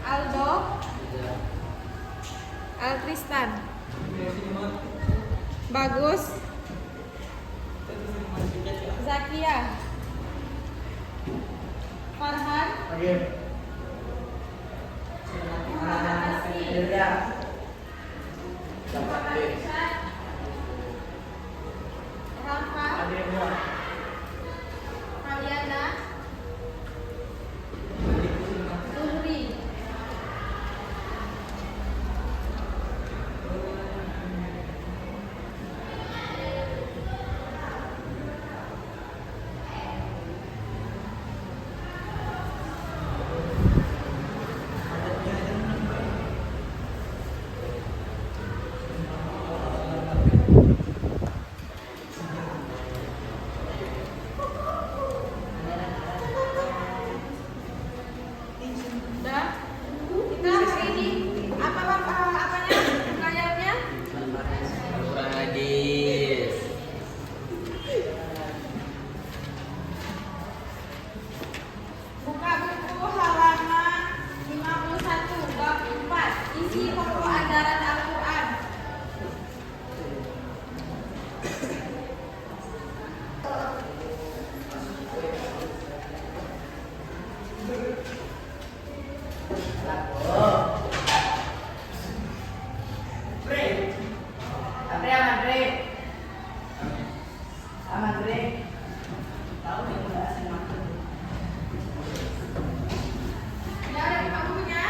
Aldo, Altristan, Bagus, Zakia, Farhan, Muhammad Asri, Muhammad Isyad, Rafa, Mariana, Zuhri. Udah? Kita hari ini apanya? Layarnya? Hadis. Buka buku halaman 51 bab 4. Isi pokok ajaran Al-Qur'an. Ya, ada buka bukunya.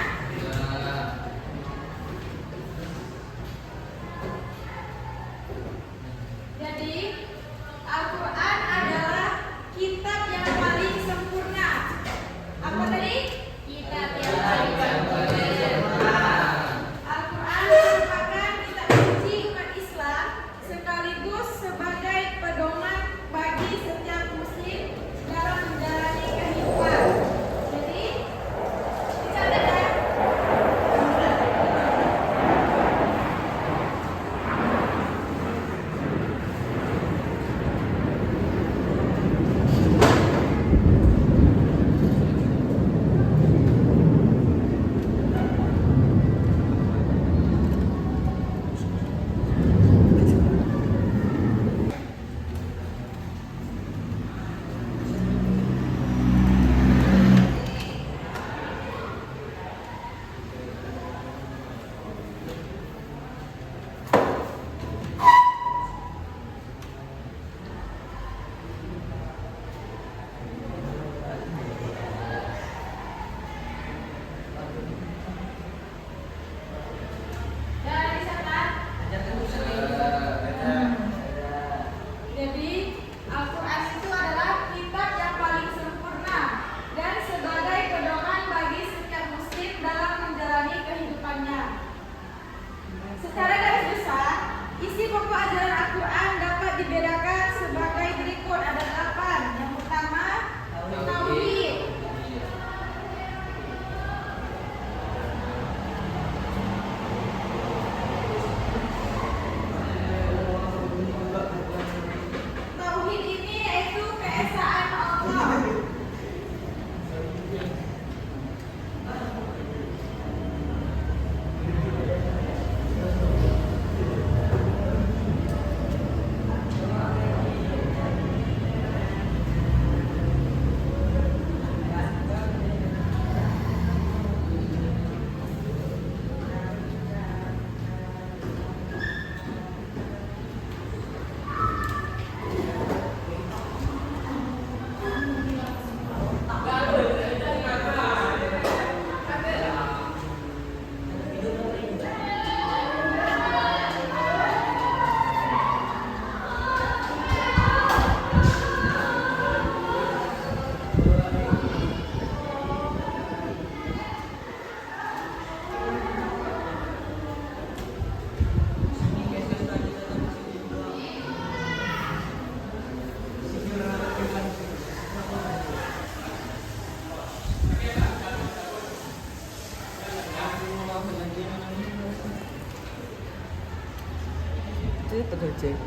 Jadi, Al-Quran adalah kitab yang paling sempurna. Apa tadi? Kitab yang paling sempurna. Al-Quran merupakan kitab suci umat Islam sekaligus sebagai pedoman bagi setiap muslim dalam menjalani kehidupan. Jadi, dicatat ya. Dan dicatat. Jadi Al-Quran itu adalah kitab yang paling sempurna dan sebagai pedoman bagi setiap muslim dalam menjalani kehidupannya. Secara garis besar, isi pokok ajaran Al-Quran dapat dibedakan sebagai berikut. Ada 8. Yang pertama, tauhid. Tauhid ini yaitu keesaan Allah. Itu pekerja.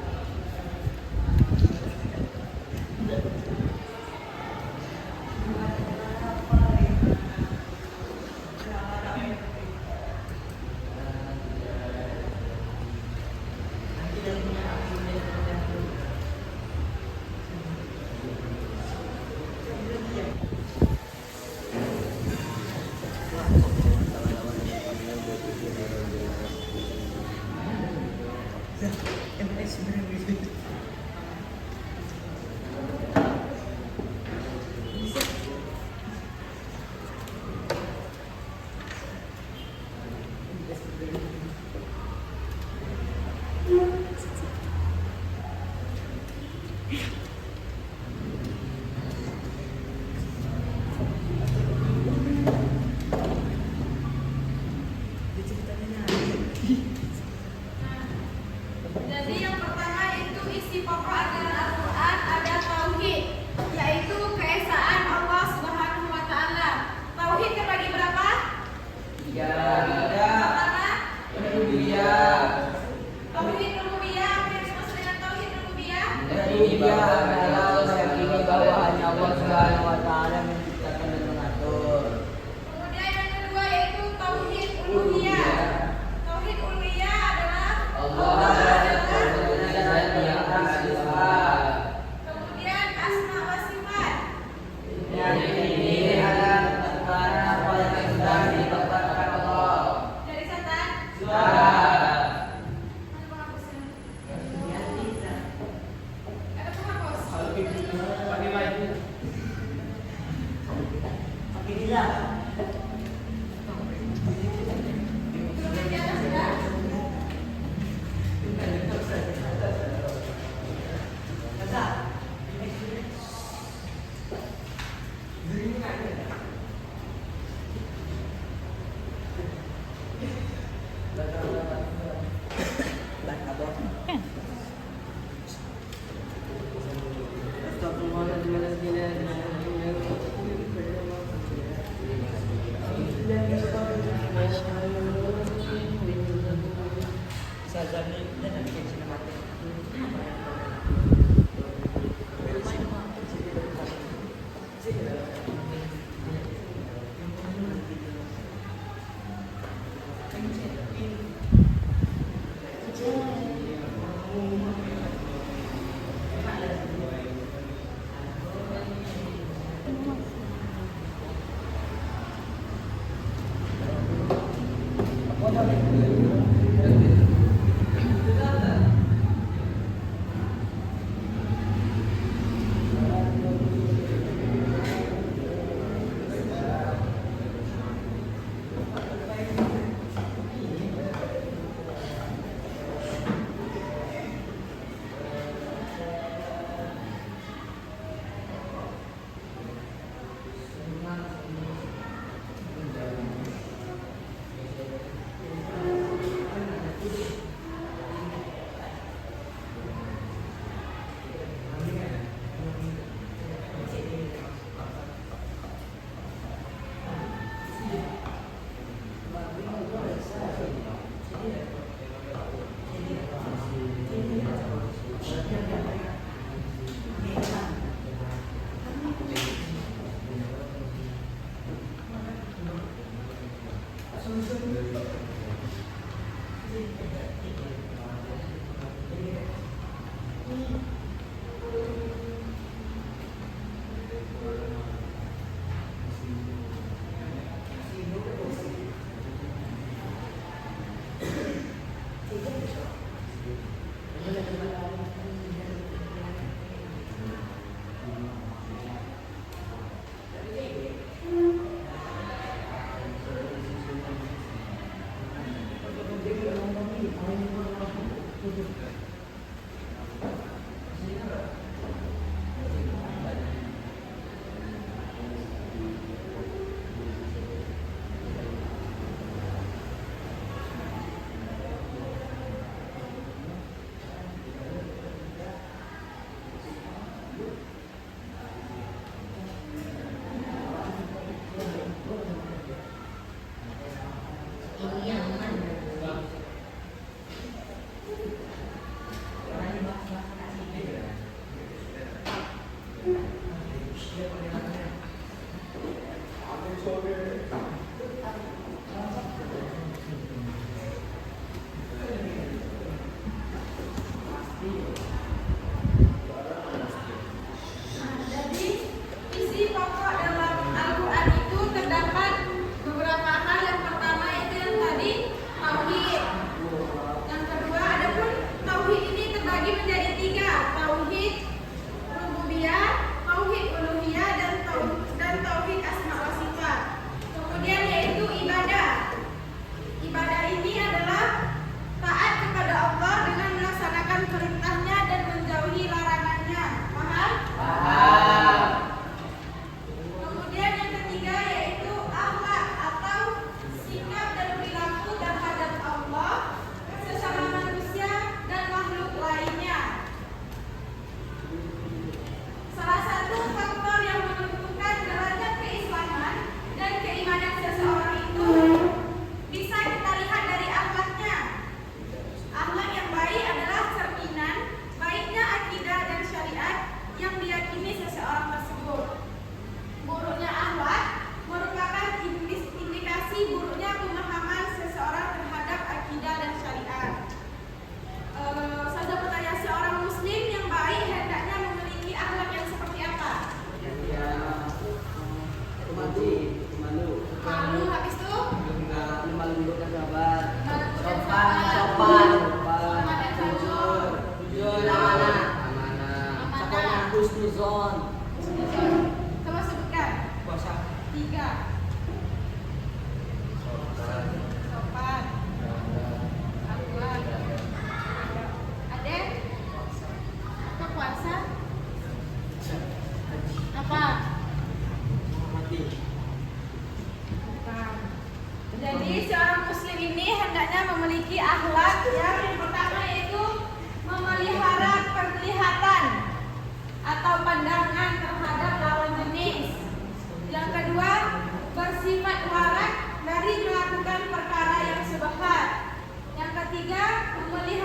Ketiga, memelihara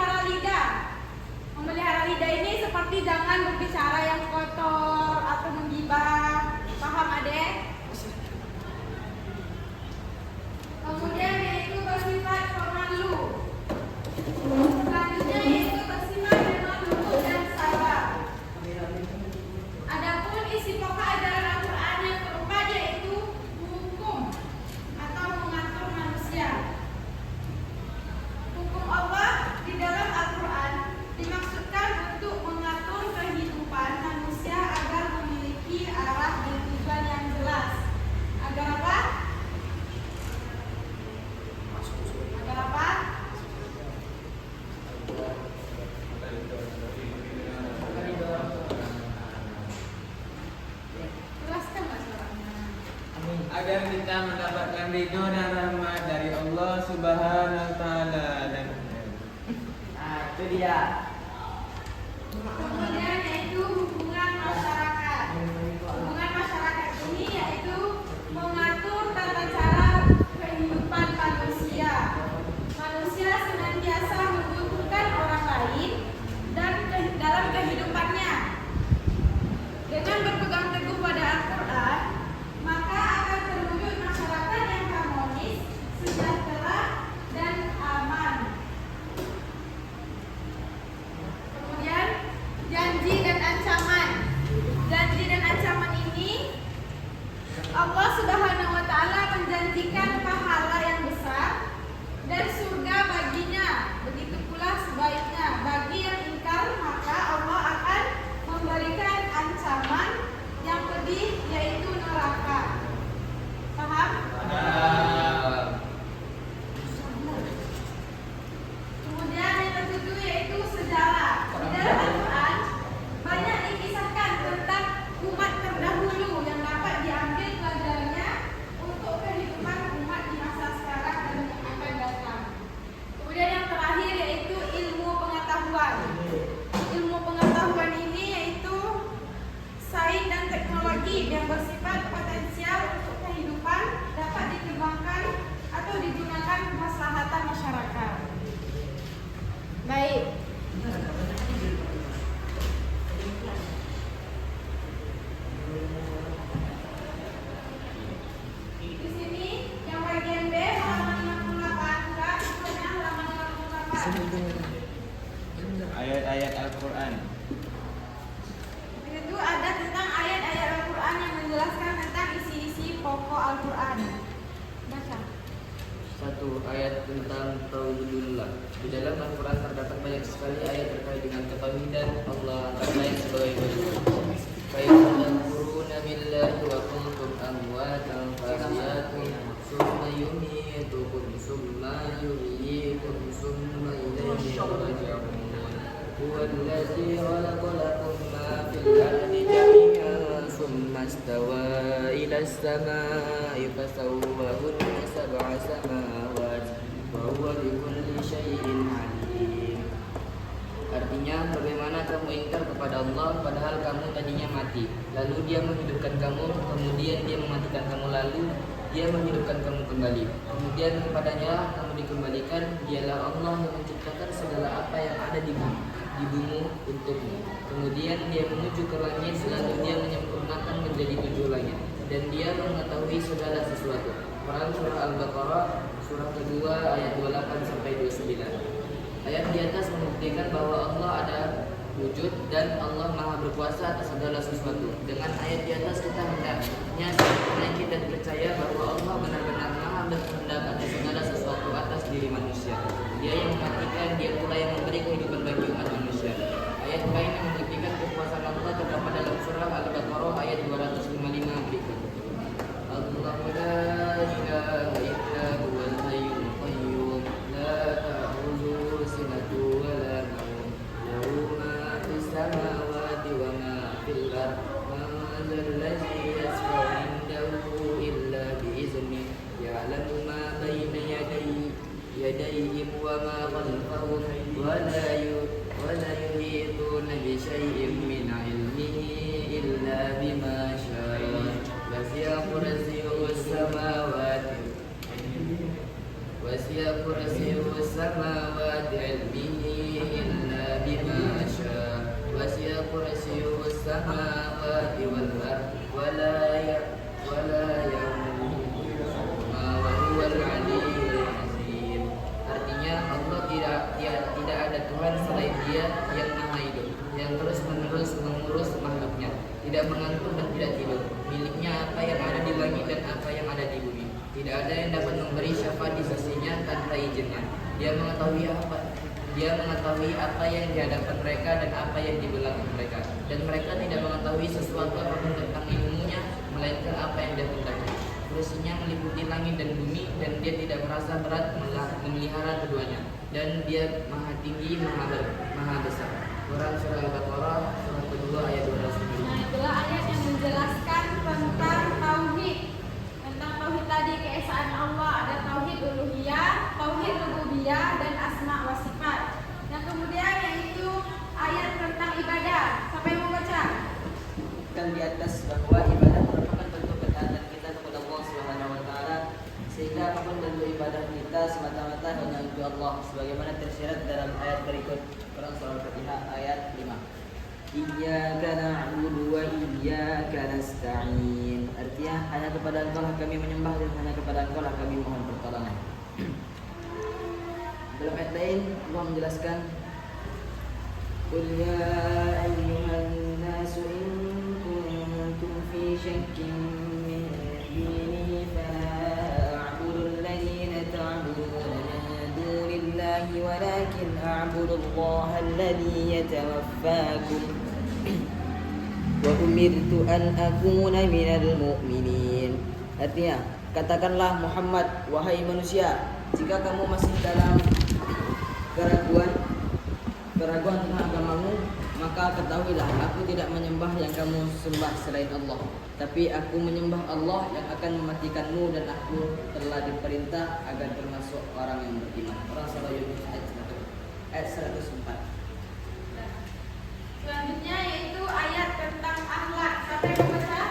lidah ini seperti jangan berbicara yang kotor atau menggibah. Paham adek? Kemudian yaitu bersifat pemalu. Selanjutnya yaitu bersifat dengan lembut dan sabar. Adapun isi pokok ajaran Al-Quran yang keempat yaitu hukum atau mengatur manusia. Hukum Allah di dalam Al-Quran dimaksudkan untuk mengatur kehidupan manusia agar memiliki arah dan tujuan yang jelas. Agar apa? Agar apa? Jelaskan Mas suaranya. Agar kita mendapatkan ridho dan rahmat dari Allah Subhanahu wa taala dan Nah, itu dia. Kemudian yaitu hubungan masyarakat. Hubungan masyarakat ini yaitu mengatur tata cara kehidupan manusia. Manusia senantiasa membutuhkan orang lain dan dalam kehidupannya. Dengan berpegang teguh pada Al-Quran, maka akan terwujud masyarakat yang harmonis, sejahtera, dan aman. Kemudian janji dan ancaman. Janji dan ancaman ini Allah Subhanahu wa taala menjanjikan pahala yang besar dan surga baginya. Begitu pula sebaliknya bagi yang ingkar, maka Allah akan memberikan ancaman yang pedih yaitu neraka. Paham? Kemudian yang ketujuh yaitu sejarah. Di dalam Al-Quran banyak dikisahkan tentang umat terdahulu yang dapat diambil pelajarannya untuk kehidupan umat di masa sekarang dan yang akan datang. Kemudian yang terakhir yaitu ilmu pengetahuan. Ilmu pengetahuan ini yaitu sains dan teknologi yang bersifat potensial untuk kehidupan, dapat dikembangkan atau digunakan kemaslahatan masyarakat. Baik. Di sini yang bagian B halaman 58 enggak, ikutnya halaman 58. ayat-ayat Al-Quran. Itu ada tentang ayat-ayat Al-Quran yang menjelaskan tentang isi-isi pokok Al-Quran. Baca. 1. Ayat tentang tauhidullah. Di dalam Al-Quran terdapat banyak sekali ayat terkait dengan ketauhidan Allah, antara lain sebagai berikut. Fayadhkuruna billahi wa kuntum amwatan fahyakum summa yumitukum summa yuhyikum summa ilayhi turja'un. Huwallazi khalaqa lakum ma fil ardi jami'an summa istawa ila as-samaa'i fasawwahunna sab'a samawat wa huwa bikulli syai'in 'alim. Artinya, bagaimana kamu ingkar kepada Allah padahal kamu tadinya mati, lalu Dia menghidupkan kamu, kemudian Dia mematikan kamu, lalu Dia menghidupkan kamu kembali, kemudian kepadanya kamu dikembalikan. Dialah Allah yang menciptakan segala apa yang ada di bumi untukmu. Kemudian Dia menuju ke langit, lalu Dia menyempurnakan menjadi 7 langit, dan Dia mengetahui segala sesuatu. Quran surah Al-Baqarah surah kedua ayat 28 sampai 29. Ayat di atas membuktikan bahwa Allah ada wujud dan Allah Maha berkuasa atas segala sesuatu. Dengan ayat di atas kita hendaknya menaiki dan percaya bahwa Allah benar-benar Maha berkehendak atas segala sesuatu atas diri manusia. Dia yang mematikan, Dia pula yang memberi kehidupan bagi umat manusia. Ayat lain yang membuktikan kekuasaan Allah terdapat dalam surah Al-Baqarah ayat 255 berikut. Allahu la ilaha illa huwal hayyul qayyum la ta'khudhuhu sinatun wa la nawm lahu ma fis samawati wa ma fil ardi man dhal ladzi yashfa'u 'indahu illa bi idhnihi ya'lamu ma bayna yadayhim wa ma khalfahum wa la yuhituna bi shay'in min 'ilmihi illa bima sha'a. وسع كرسيه السماوات علمه إلا بما شاء samawati wal ardi wala yaumuduhu wa huwal aliyyul azim. Artinya Allah tidak ada Tuhan selain Dia yang Maha Hidup, yang terus-menerus mengurus makhluknya, tidak mengantuk dan tidak tidur. Miliknya apa yang ada di langit dan apa yang ada di bumi. Tidak ada yang dapat memberi syafaat di sisinya tanpa izinnya. Dia mengetahui apa yang di hadapan mereka dan apa yang di belakang mereka. Dan mereka tidak mengetahui sesuatu apapun tentang ilmunya, melainkan apa yang Dia kehendaki. Kursinya meliputi langit dan bumi, dan Dia tidak merasa berat memelihara keduanya. Dan Dia Maha Tinggi, Maha Besar. Quran Surah Al-Baqarah surah kedua ayat 12. Nah, itulah ayat yang menjelaskan tentang tauhid. Tentang tauhid tadi, keesaan Allah, ada tauhid uluhiyah, tauhid rububiyah, dan asma wa sifat. Yang kemudian yaitu ayat tentang ibadah. Siapa yang mau baca? Dan di atas bahwa ibadah merupakan bentuk ketaatan kita kepada Allah Subhanahu wa taala, sehingga apapun bentuk ibadah kita semata-mata hanya untuk Allah, sebagaimana tersirat dalam ayat berikut Quran surah Al-Fatihah ayat 5. Iyyaka na'budu wa iyyaka nasta'in. Artinya hanya kepada Engkau lah kami menyembah dan hanya kepada Engkau lah kami mohon pertolongan. Dalam ayat lain Allah menjelaskan, Qul ya ayyuhan nasu in kuntum fi syakkin min dini fala a'budu alladhina ta'buduna min dunillahi walakin a'budu allaha alladhi yatawaffakum wa umirtu an akuna minal mu'minin. Artinya, katakanlah Muhammad, wahai manusia, jika kamu masih dalam keraguan tentang agamamu, maka ketahuilah aku tidak menyembah yang kamu sembah selain Allah, tapi aku menyembah Allah yang akan mematikanmu, dan aku telah diperintah agar termasuk orang yang beriman. Quran surah Yunus ayat 104. Selanjutnya yaitu ayat tentang akhlak. Siapa yang mau baca?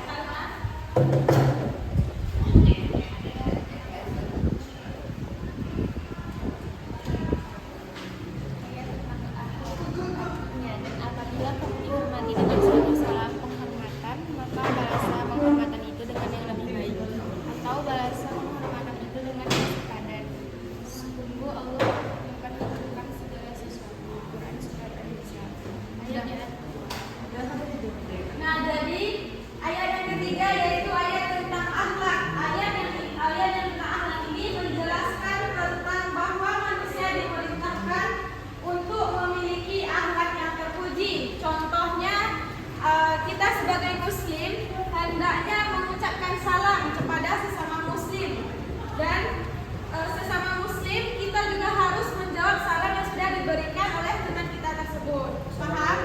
Salma. Ya, dan apabila kamu dihormati dengan suatu salam penghormatan, maka balaslah penghormatan itu dengan yang lebih baik, atau balaslah penghormatan itu dengan yang sepadan. Sungguh Allah memperhitungkan segala sesuatu. Quran Surah An-Nisa ayat. Nah, jadi ayat yang ketiga yaitu ayat tentang akhlak. Ayat yang tentang akhlak ini menjelaskan tentang bahwa manusia diperintahkan untuk memiliki akhlak yang terpuji. Contohnya, kita sebagai muslim hendaknya mengucapkan salam kepada sesama muslim, dan sesama muslim kita juga harus menjawab salam yang sudah diberikan oleh teman kita tersebut. Paham?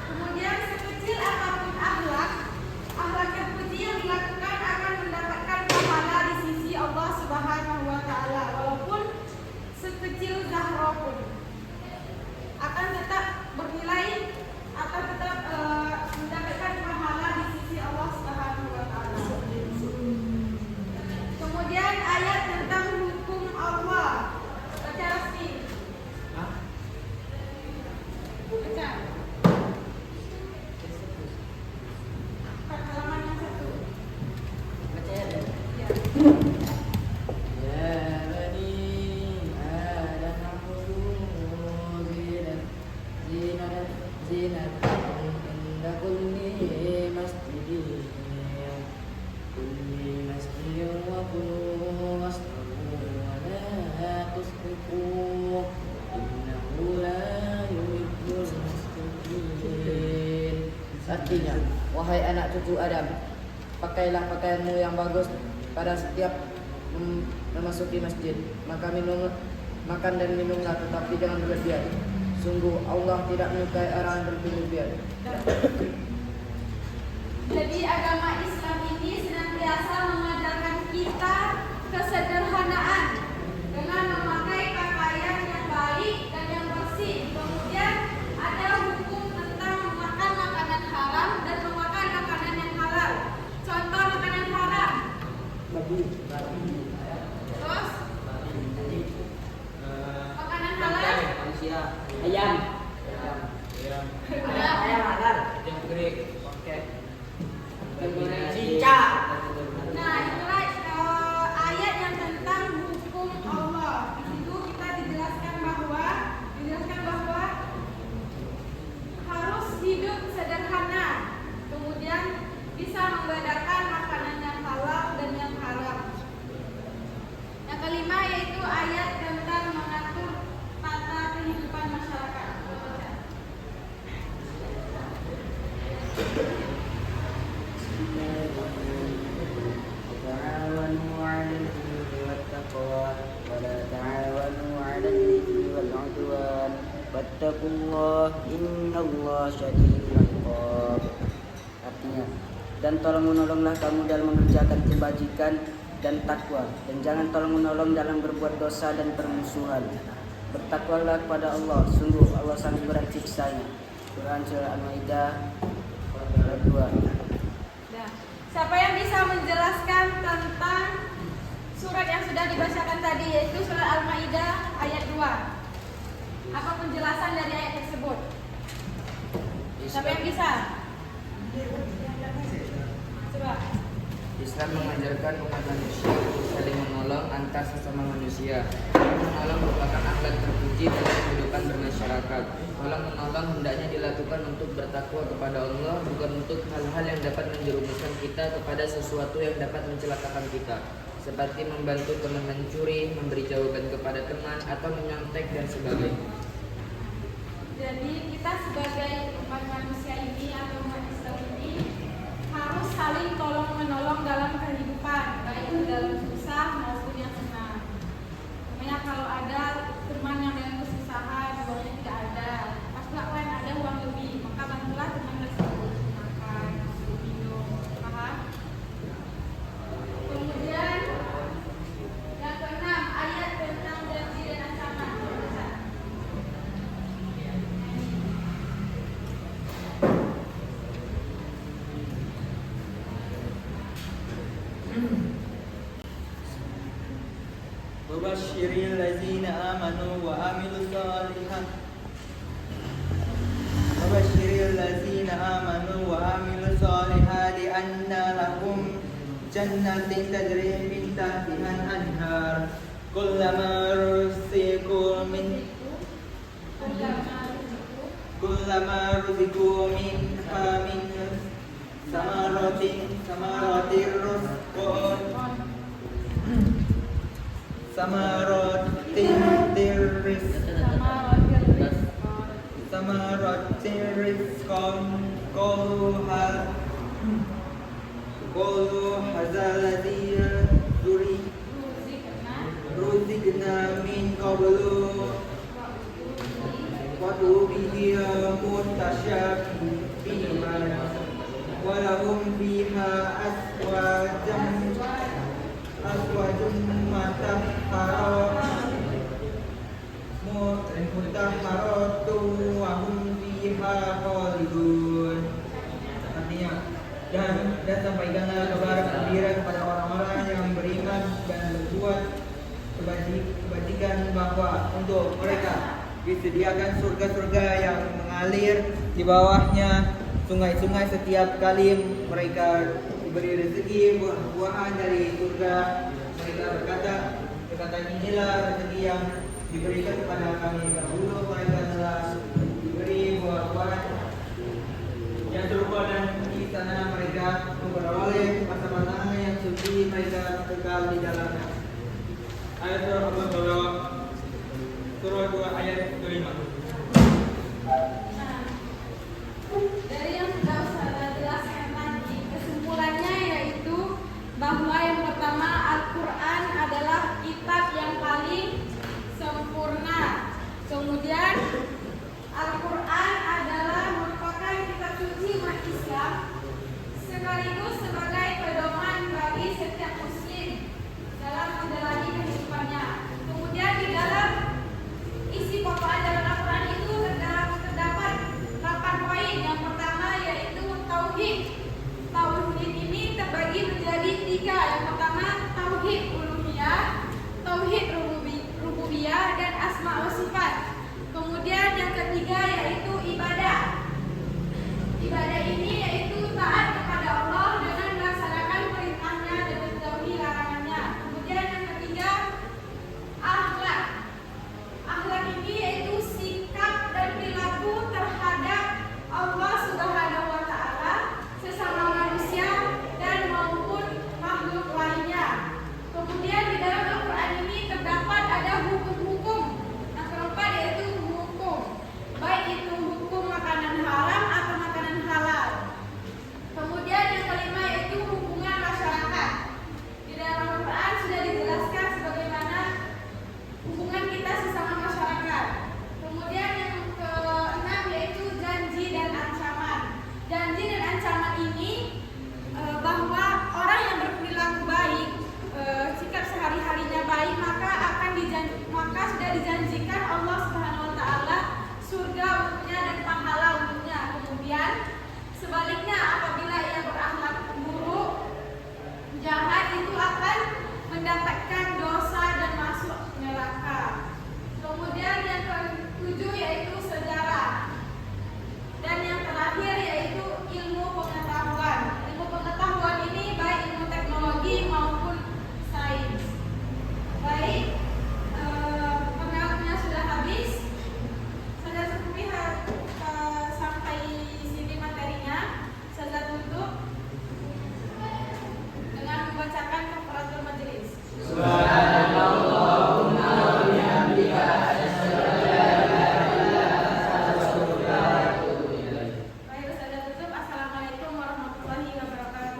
Kemudian sekecil apapun akhlak yang puji yang dilakukan akan mendapatkan pahala di sisi Allah Subhanahu wa taala, walaupun sekecil zahra pun akan tetap bernilai atau tetap mendapatkan pahala di sisi Allah Subhanahu wa taala. Kemudian ayat tentang hukum Allah. Baca Rasmi. Baca. Halaman yang 1. Baca ya. Ya. Ya bani Adam khudhu zinatakum inda kulli masjidin wa kulu washrabu wa la tusrifu innahu la yuhibbul musrifin. Artinya, wahai anak cucu Adam, pakailah pakaianmu yang bagus pada setiap memasuki masjid. Makan dan minumlah, tetapi jangan berlebihan. Sungguh Allah tidak menyukai orang yang berlebihan. Jadi agama Islam ini senantiasa mengajarkan kita kesederhanaan dengan memakai pakaian yang baik dan yang bersih. Kemudian ada hukum tentang memakan makanan haram dan memakan makanan yang halal. Contoh makanan haram. Babi. Terus Nah, itulah ayat yang tentang hukum Allah. Di situ kita dijelaskan bahwa harus hidup sederhana, kemudian bisa membedakan makanan yang halal dan yang haram. Yang kelima yaitu ayat tentang mengatur tata kehidupan masyarakat. تعاونوا على البر والتقوى ولا تعاونوا على الإثم والعدوان واتقوا الله إن الله شديد العقاب. Artinya, dan tolong menolonglah kamu dalam mengerjakan kebajikan dan takwa, dan jangan tolong menolong dalam berbuat dosa dan permusuhan. Bertakwalah kepada Allah, sungguh Allah sangat berat siksanya. Quran Surah Al-Maidah ayat 2. Nah, siapa yang bisa menjelaskan tentang surat yang sudah dibacakan tadi, yaitu surat Al-Maidah ayat 2? Apa penjelasan dari ayat tersebut? Siapa yang bisa? Coba. Islam mengajarkan umat manusia untuk saling menolong antar sesama manusia. Menolong merupakan akhlak terpuji dalam kehidupan bermasyarakat. Tolong menolong hendaknya dilakukan untuk bertakwa kepada Allah, bukan untuk hal-hal yang dapat menjerumuskan kita kepada sesuatu yang dapat mencelakakan kita, seperti membantu teman mencuri, memberi jauhan kepada teman, atau menyontek dan sebagainya. Jadi kita sebagai umat manusia ini atau umat Islam ini harus saling tolong menolong dalam kehidupan, baik itu dalam susah maupun yang senang. Makanya kalau ada teman yang dalam kesusahan, uangnya tidak ada, pas kan ada uang lebih, maka bantulah teman tersebut makan, minum, paham? Kemudian yang keenam, ayat tentang janji dan ancaman. وبشر الذين آمنوا وعملوا الصالحات أن لهم جنات تجري من تحتها الأنهار كلما رزقوا منها من ثمرات رزقا قالوا هذا الذي رزقنا من قبل وَأُوتِيَ مُتَشَابِهًا وَلَهُمْ فِيهَا أَزْوَاجٌ مُطَهَّرَةٌ وَهُمْ فِيهَا خَالِدُونَ. Artinya, dan sampaikanlah kabar gembira kepada orang-orang yang beriman dan berbuat kebajikan bahwa untuk mereka disediakan surga-surga yang mengalir di bawahnya sungai-sungai setiap kali mereka diberi rezeki buah-buahan dari surga. Mereka berkata inilah rezeki yang diberikan kepada kami dahulu. Mereka telah diberi buah-buahan yang serupa dan di sana mereka memperoleh masa-masa yang suci, mereka kekal di dalamnya. Ayat surah 2 ayat 5. Dari yang sudah Ustazah jelaskan tadi, kesimpulannya yaitu bahwa yang pertama Al-Quran adalah kitab yang paling sempurna. Kemudian Al-Quran adalah merupakan kitab suci umat Islam sekaligus sebagai pedoman bagi setiap muslim dalam menjalani kehidupannya. Kemudian di dalam isi pokok ajaran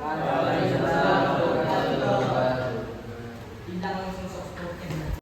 Ada